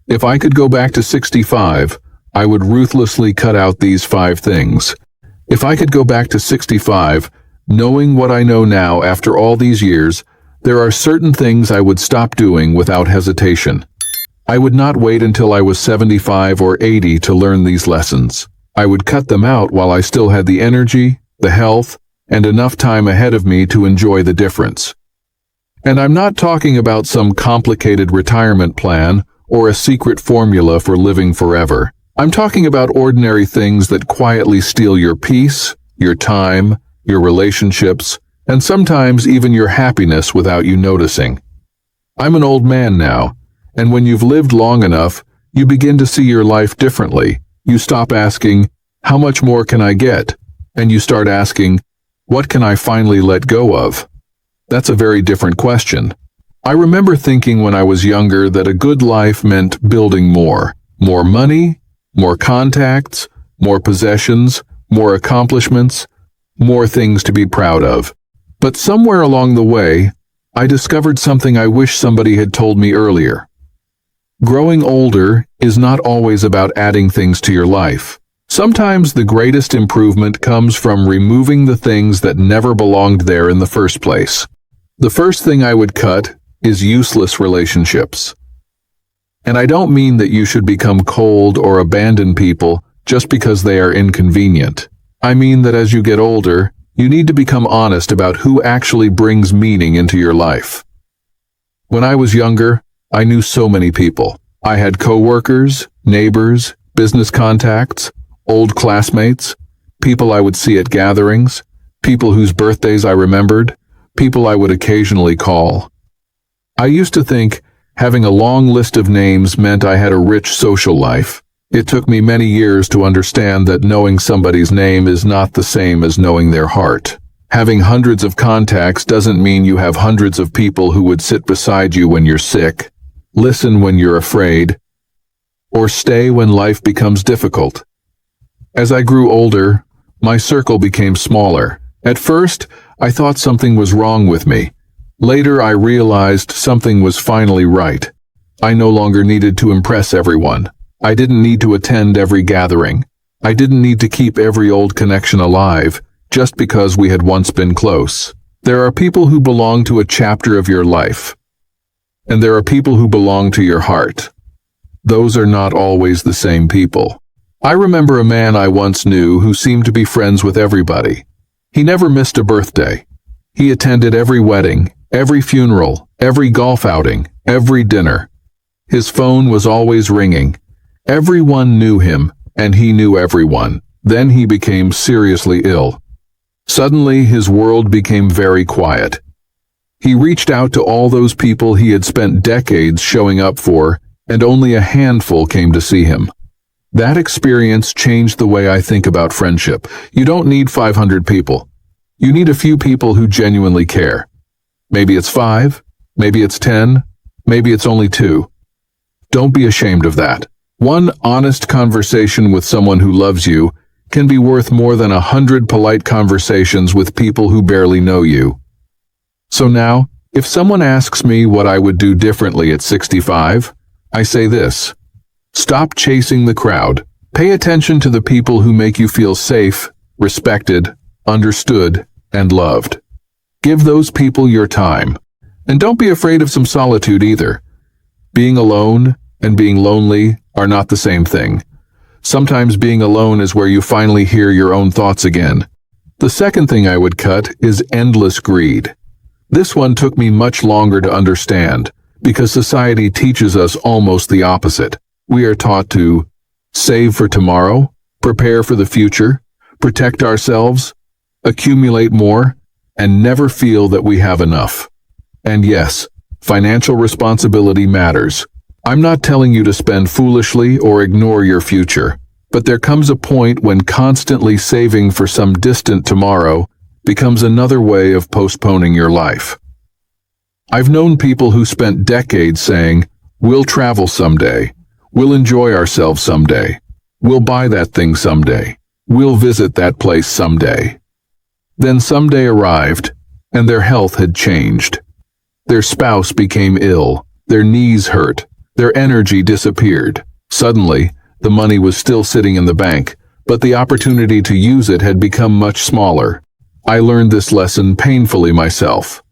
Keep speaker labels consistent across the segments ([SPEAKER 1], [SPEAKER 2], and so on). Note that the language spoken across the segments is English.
[SPEAKER 1] If I could go back to 65, I would ruthlessly cut out these 5 things. If I could go back to 65, knowing what I know now after all these years, there are certain things I would stop doing without hesitation. I would not wait until I was 75 or 80 to learn these lessons. I would cut them out while I still had the energy, the health, and enough time ahead of me to enjoy the difference. And I'm not talking about some complicated retirement plan or a secret formula for living forever. I'm talking about ordinary things that quietly steal your peace, your time, your relationships, and sometimes even your happiness without you noticing. I'm an old man now, and when you've lived long enough, you begin to see your life differently. You stop asking, "How much more can I get?" And you start asking, "What can I finally let go of?" That's a very different question. I remember thinking when I was younger that a good life meant building more money, more contacts, more possessions, more accomplishments, more things to be proud of. But somewhere along the way, I discovered something I wish somebody had told me earlier. Growing older is not always about adding things to your life. Sometimes the greatest improvement comes from removing the things that never belonged there in the first place. The first thing I would cut is useless relationships. And I don't mean that you should become cold or abandon people just because they are inconvenient. I mean that as you get older, you need to become honest about who actually brings meaning into your life. When I was younger, I knew so many people. I had coworkers, neighbors, business contacts, old classmates, people I would see at gatherings, people whose birthdays I remembered, people I would occasionally call. I used to think having a long list of names meant I had a rich social life. It took me many years to understand that knowing somebody's name is not the same as knowing their heart. Having hundreds of contacts doesn't mean you have hundreds of people who would sit beside you when you're sick, listen when you're afraid, or stay when life becomes difficult. As I grew older, my circle became smaller. At first, I thought something was wrong with me. Later, I realized something was finally right. I no longer needed to impress everyone. I didn't need to attend every gathering. I didn't need to keep every old connection alive just because we had once been close. There are people who belong to a chapter of your life, and there are people who belong to your heart. Those are not always the same people. I remember a man I once knew who seemed to be friends with everybody. He never missed a birthday. He attended every wedding, every funeral, every golf outing, every dinner. His phone was always ringing. Everyone knew him, and he knew everyone. Then he became seriously ill. Suddenly, his world became very quiet. He reached out to all those people he had spent decades showing up for, and only a handful came to see him. That experience changed the way I think about friendship. You don't need 500 people. You need a few people who genuinely care. Maybe it's 5, maybe it's 10, maybe it's only 2. Don't be ashamed of that. One honest conversation with someone who loves you can be worth more than 100 polite conversations with people who barely know you. So now, if someone asks me what I would do differently at 65, I say this: stop chasing the crowd. Pay attention to the people who make you feel safe, respected, understood, and loved. Give those people your time. And don't be afraid of some solitude either. Being alone and being lonely are not the same thing. Sometimes being alone is where you finally hear your own thoughts again. The second thing I would cut is endless greed. This one took me much longer to understand, because society teaches us almost the opposite. We are taught to save for tomorrow, prepare for the future, protect ourselves, accumulate more, and never feel that we have enough. And yes, financial responsibility matters. I'm not telling you to spend foolishly or ignore your future, but there comes a point when constantly saving for some distant tomorrow becomes another way of postponing your life. I've known people who spent decades saying, "We'll travel someday. We'll enjoy ourselves someday. We'll buy that thing someday. We'll visit that place someday." Then someday arrived, and their health had changed. Their spouse became ill, their knees hurt, Their energy disappeared. Suddenly, the money was still sitting in the bank, but the opportunity to use it had become much smaller. I learned this lesson painfully myself.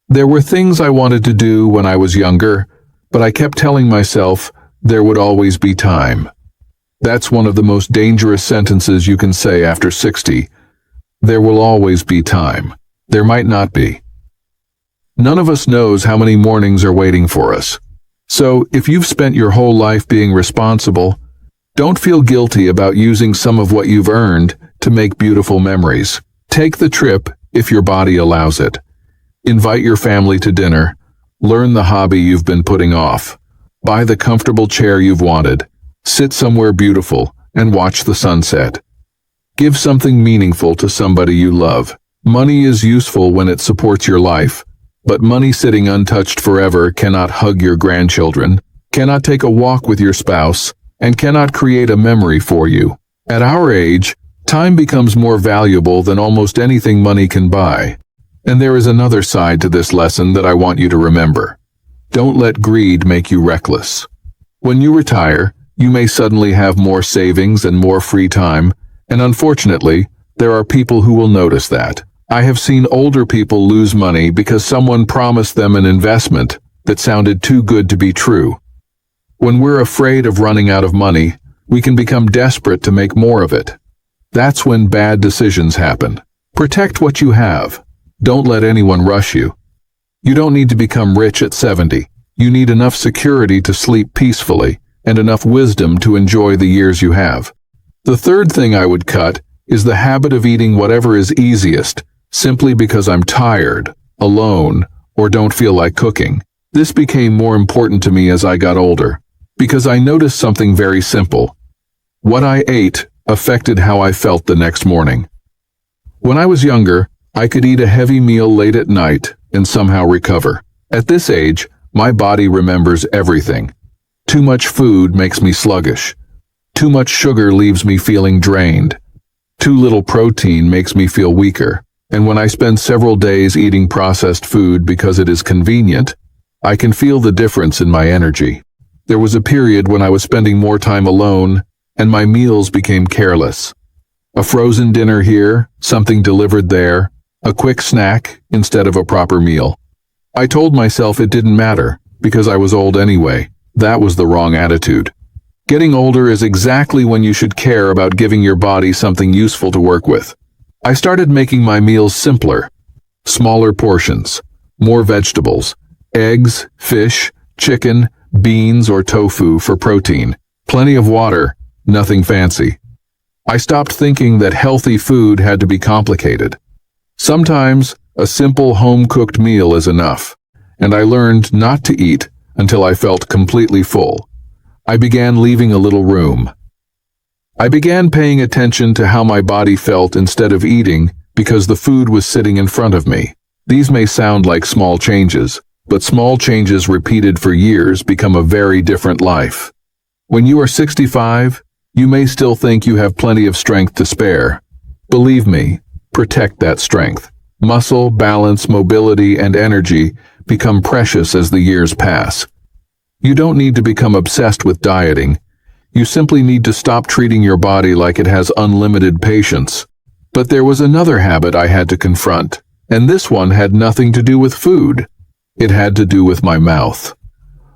[SPEAKER 1] There were things I wanted to do when I was younger, but I kept telling myself there would always be time. That's one of the most dangerous sentences you can say after 60. There will always be time. There might not be. None of us knows how many mornings are waiting for us. So, if you've spent your whole life being responsible, don't feel guilty about using some of what you've earned to make beautiful memories. Take the trip if your body allows it. Invite your family to dinner. Learn the hobby you've been putting off. Buy the comfortable chair you've wanted. Sit somewhere beautiful and watch the sunset. Give something meaningful to somebody you love. Money is useful when it supports your life, but money sitting untouched forever cannot hug your grandchildren, cannot take a walk with your spouse, and cannot create a memory for you. At our age, time becomes more valuable than almost anything money can buy. And there is another side to this lesson that I want you to remember. Don't let greed make you reckless. When you retire, you may suddenly have more savings and more free time, and unfortunately, there are people who will notice that. I have seen older people lose money because someone promised them an investment that sounded too good to be true. When we're afraid of running out of money, we can become desperate to make more of it. That's when bad decisions happen. Protect what you have. Don't let anyone rush you. You don't need to become rich at 70. You need enough security to sleep peacefully and enough wisdom to enjoy the years you have. The third thing I would cut is the habit of eating whatever is easiest, simply because I'm tired, alone, or don't feel like cooking. This became more important to me as I got older, because I noticed something very simple. What I ate affected how I felt the next morning. When I was younger, I could eat a heavy meal late at night and somehow recover. At this age, my body remembers everything. Too much food makes me sluggish. Too much sugar leaves me feeling drained. Too little protein makes me feel weaker. And when I spend several days eating processed food because it is convenient, I can feel the difference in my energy. There was a period when I was spending more time alone, and my meals became careless. A frozen dinner here, something delivered there, a quick snack instead of a proper meal. I told myself it didn't matter, because I was old anyway. That was the wrong attitude. Getting older is exactly when you should care about giving your body something useful to work with. I started making my meals simpler. Smaller portions, more vegetables, eggs, fish, chicken, beans or tofu for protein, plenty of water, nothing fancy. I stopped thinking that healthy food had to be complicated. Sometimes, a simple home-cooked meal is enough, and I learned not to eat until I felt completely full. I began leaving a little room. I began paying attention to how my body felt instead of eating because the food was sitting in front of me. These may sound like small changes, but small changes repeated for years become a very different life. When you are 65, you may still think you have plenty of strength to spare. Believe me, protect that strength. Muscle, balance, mobility, and energy become precious as the years pass. You don't need to become obsessed with dieting. You simply need to stop treating your body like it has unlimited patience. But there was another habit I had to confront, and this one had nothing to do with food. It had to do with my mouth.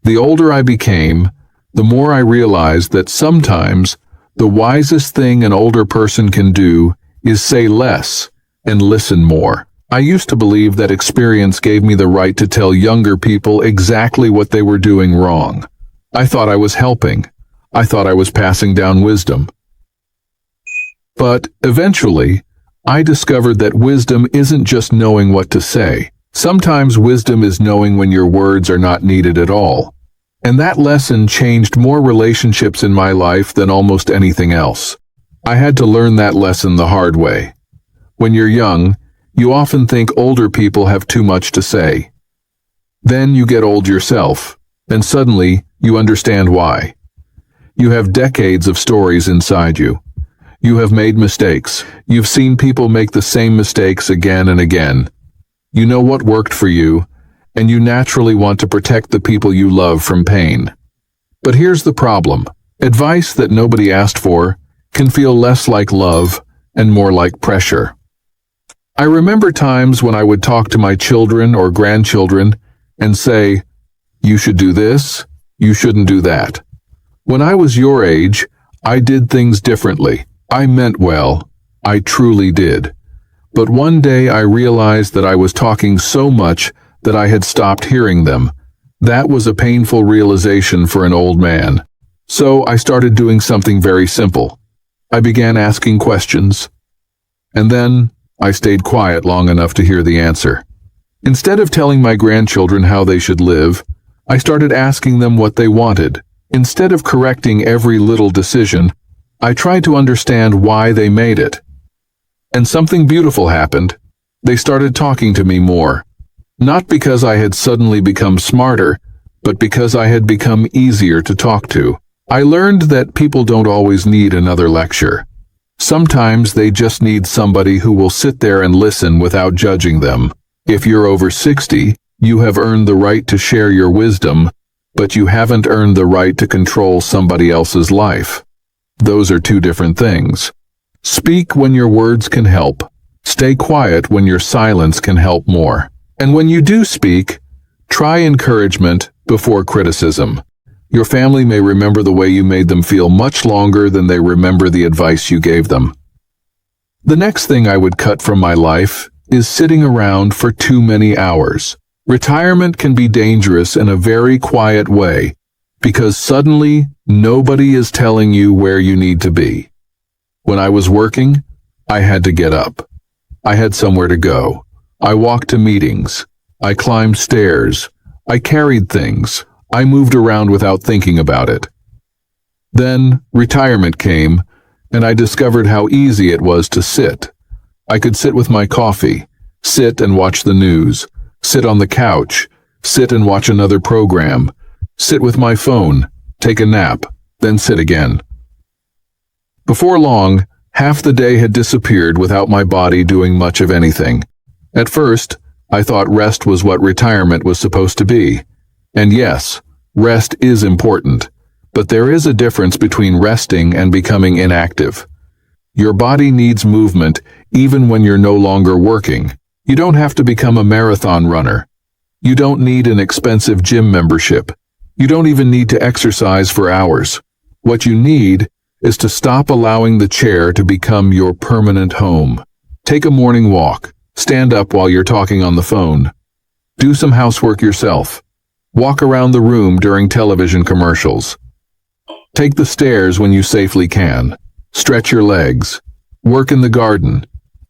[SPEAKER 1] The older I became, the more I realized that sometimes the wisest thing an older person can do is say less and listen more. I used to believe that experience gave me the right to tell younger people exactly what they were doing wrong. I thought I was helping. I thought I was passing down wisdom. But eventually, I discovered that wisdom isn't just knowing what to say. Sometimes wisdom is knowing when your words are not needed at all. And that lesson changed more relationships in my life than almost anything else. I had to learn that lesson the hard way. When you're young, you often think older people have too much to say. Then you get old yourself, and suddenly you understand why. You have decades of stories inside you. You have made mistakes. You've seen people make the same mistakes again and again. You know what worked for you, and you naturally want to protect the people you love from pain. But here's the problem. Advice that nobody asked for can feel less like love and more like pressure. I remember times when I would talk to my children or grandchildren and say, "You should do this, you shouldn't do that." When I was your age, I did things differently. I meant well. I truly did. But one day I realized that I was talking so much that I had stopped hearing them. That was a painful realization for an old man. So I started doing something very simple. I began asking questions. And then I stayed quiet long enough to hear the answer. Instead of telling my grandchildren how they should live, I started asking them what they wanted. Instead of correcting every little decision, I tried to understand why they made it. And something beautiful happened. They started talking to me more. Not because I had suddenly become smarter, but because I had become easier to talk to. I learned that people don't always need another lecture. Sometimes they just need somebody who will sit there and listen without judging them. If you're over 60, you have earned the right to share your wisdom, but you haven't earned the right to control somebody else's life. Those are two different things. Speak when your words can help. Stay quiet when your silence can help more. And when you do speak, try encouragement before criticism. Your family may remember the way you made them feel much longer than they remember the advice you gave them. The next thing I would cut from my life is sitting around for too many hours. Retirement can be dangerous in a very quiet way, because suddenly nobody is telling you where you need to be. When I was working, I had to get up. I had somewhere to go. I walked to meetings. I climbed stairs. I carried things. I moved around without thinking about it. Then retirement came, and I discovered how easy it was to sit. I could sit with my coffee, sit and watch the news, sit on the couch, sit and watch another program, sit with my phone, take a nap, then sit again. Before long, half the day had disappeared without my body doing much of anything. At first, I thought rest was what retirement was supposed to be. And yes, rest is important, but there is a difference between resting and becoming inactive. Your body needs movement even when you're no longer working. You don't have to become a marathon runner. You don't need an expensive gym membership. You don't even need to exercise for hours. What you need is to stop allowing the chair to become your permanent home. Take a morning walk. Stand up while you're talking on the phone. Do some housework yourself. Walk around the room during television commercials. Take the stairs when you safely can. Stretch your legs. Work in the garden.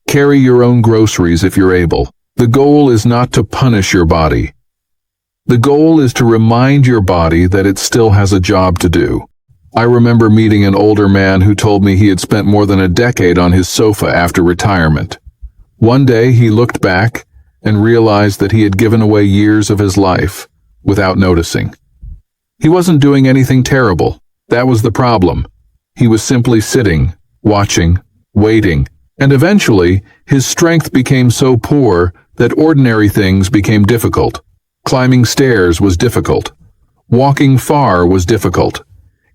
[SPEAKER 1] Carry your own groceries if you're able. The goal is not to punish your body. The goal is to remind your body that it still has a job to do. I remember meeting an older man who told me he had spent more than a decade on his sofa after retirement. One day he looked back and realized that he had given away years of his life without noticing. He wasn't doing anything terrible. That was the problem. He was simply sitting, watching, waiting, and eventually his strength became so poor that ordinary things became difficult. Climbing stairs was difficult. Walking far was difficult.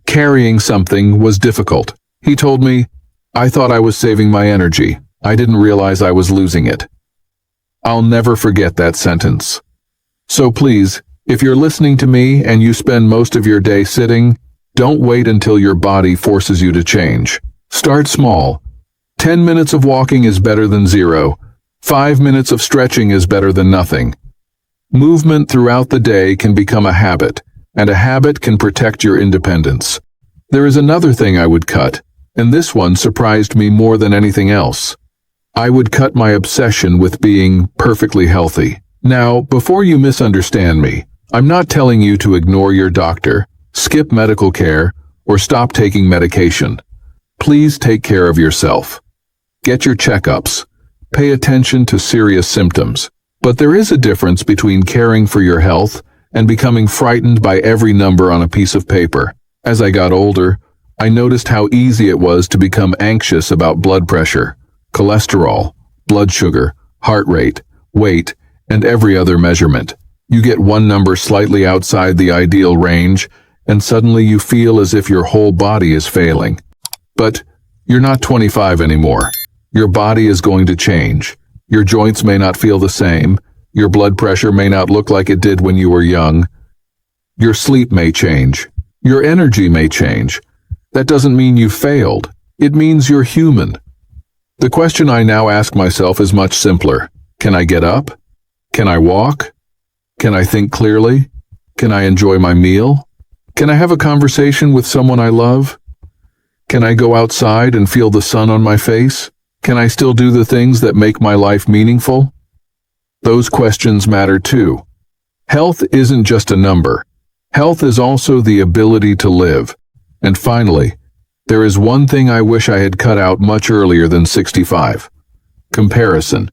[SPEAKER 1] Carrying something was difficult. He told me, "I thought I was saving my energy. I didn't realize I was losing it." I'll never forget that sentence. So please, if you're listening to me and you spend most of your day sitting, don't wait until your body forces you to change. Start small. 10 minutes of walking is better than 0. 5 minutes of stretching is better than nothing. Movement throughout the day can become a habit, and a habit can protect your independence. There is another thing I would cut, and this one surprised me more than anything else. I would cut my obsession with being perfectly healthy. Now, before you misunderstand me, I'm not telling you to ignore your doctor, skip medical care, or stop taking medication. Please take care of yourself. Get your checkups. Pay attention to serious symptoms. But there is a difference between caring for your health and becoming frightened by every number on a piece of paper. As I got older, I noticed how easy it was to become anxious about blood pressure, cholesterol, blood sugar, heart rate, weight, and every other measurement. You get one number slightly outside the ideal range, and suddenly you feel as if your whole body is failing. But you're not 25 anymore. Your body is going to change. Your joints may not feel the same. Your blood pressure may not look like it did when you were young. Your sleep may change. Your energy may change. That doesn't mean you failed. It means you're human. The question I now ask myself is much simpler. Can I get up? Can I walk? Can I think clearly? Can I enjoy my meal? Can I have a conversation with someone I love? Can I go outside and feel the sun on my face? Can I still do the things that make my life meaningful? Those questions matter too. Health isn't just a number. Health is also the ability to live. And finally, there is one thing I wish I had cut out much earlier than 65. Comparison.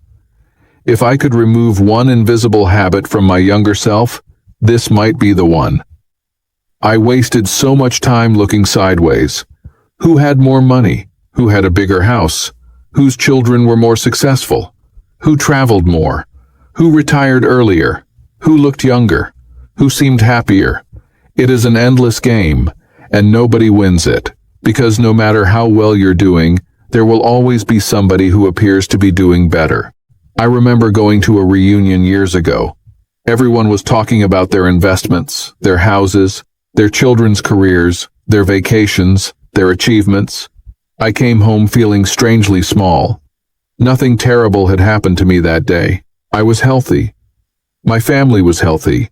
[SPEAKER 1] If I could remove one invisible habit from my younger self, this might be the one. I wasted so much time looking sideways. Who had more money? Who had a bigger house? Whose children were more successful? Who traveled more? Who retired earlier? Who looked younger? Who seemed happier? It is an endless game, and nobody wins it, because no matter how well you're doing, there will always be somebody who appears to be doing better. I remember going to a reunion years ago. Everyone was talking about their investments, their houses, their children's careers, their vacations, their achievements. I came home feeling strangely small. Nothing terrible had happened to me that day. I was healthy. My family was healthy.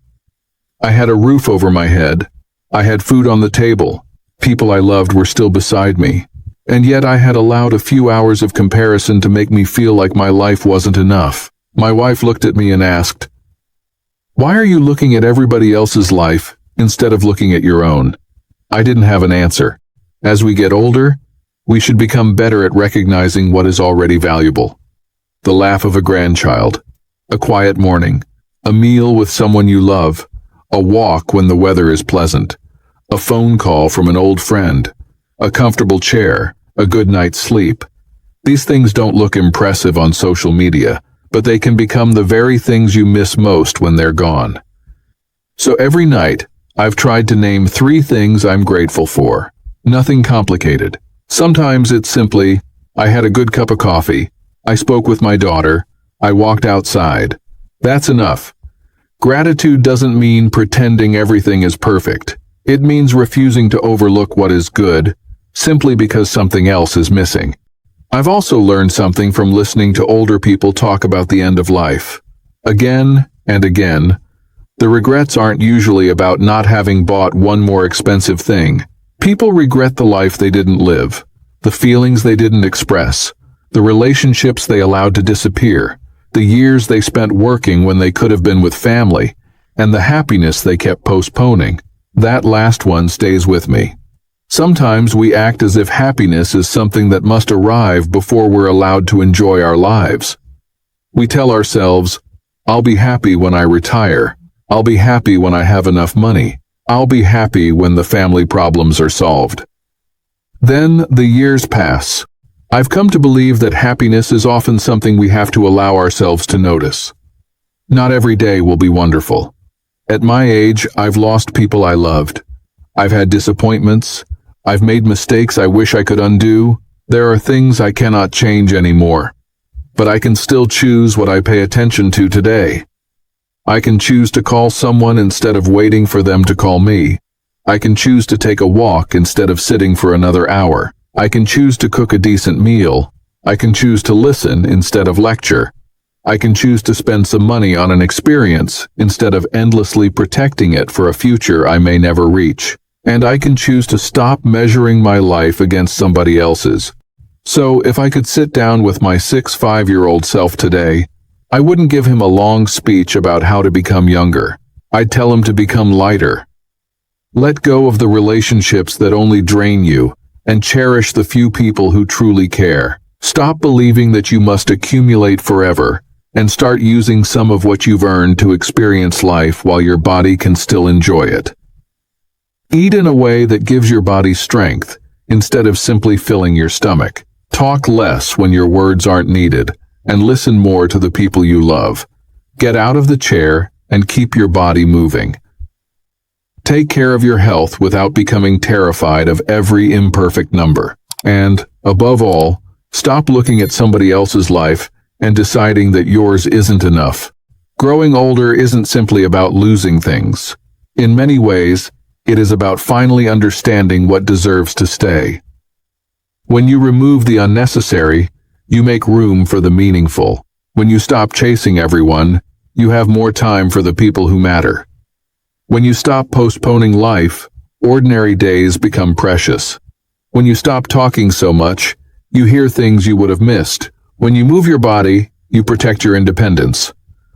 [SPEAKER 1] I had a roof over my head. I had food on the table. People I loved were still beside me. And yet I had allowed a few hours of comparison to make me feel like my life wasn't enough. My wife looked at me and asked, "Why are you looking at everybody else's life instead of looking at your own?" I didn't have an answer. As we get older, we should become better at recognizing what is already valuable. The laugh of a grandchild, a quiet morning, a meal with someone you love, a walk when the weather is pleasant, a phone call from an old friend, a comfortable chair, a good night's sleep. These things don't look impressive on social media, but they can become the very things you miss most when they're gone. So every night, I've tried to name 3 things I'm grateful for. Nothing complicated. Sometimes it's simply, I had a good cup of coffee, I spoke with my daughter, I walked outside. That's enough. Gratitude doesn't mean pretending everything is perfect. It means refusing to overlook what is good, simply because something else is missing. I've also learned something from listening to older people talk about the end of life. Again and again, the regrets aren't usually about not having bought one more expensive thing. People regret the life they didn't live, the feelings they didn't express, the relationships they allowed to disappear, the years they spent working when they could have been with family, and the happiness they kept postponing. That last one stays with me. Sometimes we act as if happiness is something that must arrive before we're allowed to enjoy our lives. We tell ourselves, I'll be happy when I retire. I'll be happy when I have enough money. I'll be happy when the family problems are solved. Then the years pass. I've come to believe that happiness is often something we have to allow ourselves to notice. Not every day will be wonderful. At my age, I've lost people I loved. I've had disappointments. I've made mistakes I wish I could undo. There are things I cannot change anymore. But I can still choose what I pay attention to today. I can choose to call someone instead of waiting for them to call me. I can choose to take a walk instead of sitting for another hour. I can choose to cook a decent meal. I can choose to listen instead of lecture. I can choose to spend some money on an experience instead of endlessly protecting it for a future I may never reach. And I can choose to stop measuring my life against somebody else's. So if I could sit down with my 5-year-old self today, I wouldn't give him a long speech about how to become younger. I'd tell him to become lighter. Let go of the relationships that only drain you, and cherish the few people who truly care. Stop believing that you must accumulate forever, and start using some of what you've earned to experience life while your body can still enjoy it. Eat in a way that gives your body strength, instead of simply filling your stomach. Talk less when your words aren't needed, and listen more to the people you love. Get out of the chair and keep your body moving. Take care of your health without becoming terrified of every imperfect number. And, above all, stop looking at somebody else's life and deciding that yours isn't enough. Growing older isn't simply about losing things. In many ways, it is about finally understanding what deserves to stay. When you remove the unnecessary, you make room for the meaningful. When you stop chasing everyone, you have more time for the people who matter. When you stop postponing life, ordinary days become precious. When you stop talking so much, you hear things you would have missed. When you move your body, you protect your independence.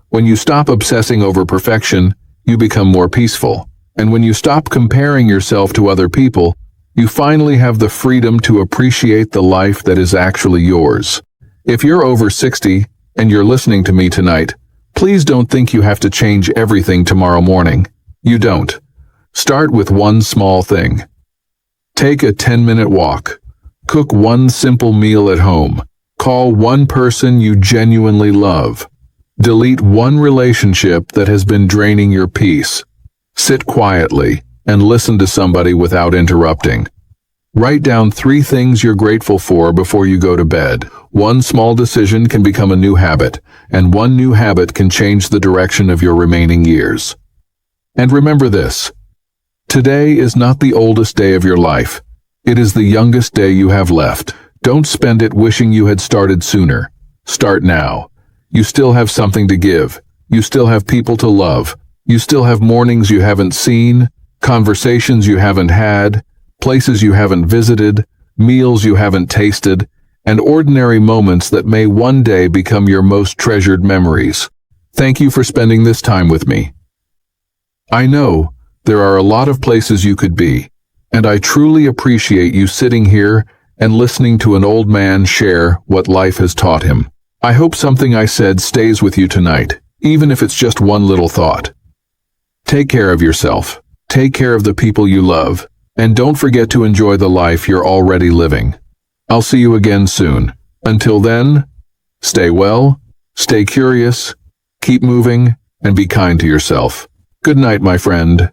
[SPEAKER 1] When you stop obsessing over perfection, you become more peaceful. And when you stop comparing yourself to other people, you finally have the freedom to appreciate the life that is actually yours. If you're over 60 and you're listening to me tonight, please don't think you have to change everything tomorrow morning. You don't. Start with one small thing. Take a 10-minute walk. Cook one simple meal at home. Call one person you genuinely love. Delete one relationship that has been draining your peace. Sit quietly and listen to somebody without interrupting. Write down 3 things you're grateful for before you go to bed. One small decision can become a new habit, and one new habit can change the direction of your remaining years. And remember this: today is not the oldest day of your life. It is the youngest day you have left. Don't spend it wishing you had started sooner. Start now. You still have something to give. You still have people to love. You still have mornings you haven't seen, conversations you haven't had, places you haven't visited, meals you haven't tasted, and ordinary moments that may one day become your most treasured memories. Thank you for spending this time with me. I know there are a lot of places you could be, and I truly appreciate you sitting here and listening to an old man share what life has taught him. I hope something I said stays with you tonight, even if it's just one little thought. Take care of yourself, take care of the people you love, and don't forget to enjoy the life you're already living. I'll see you again soon. Until then, stay well, stay curious, keep moving, and be kind to yourself. Good night, my friend.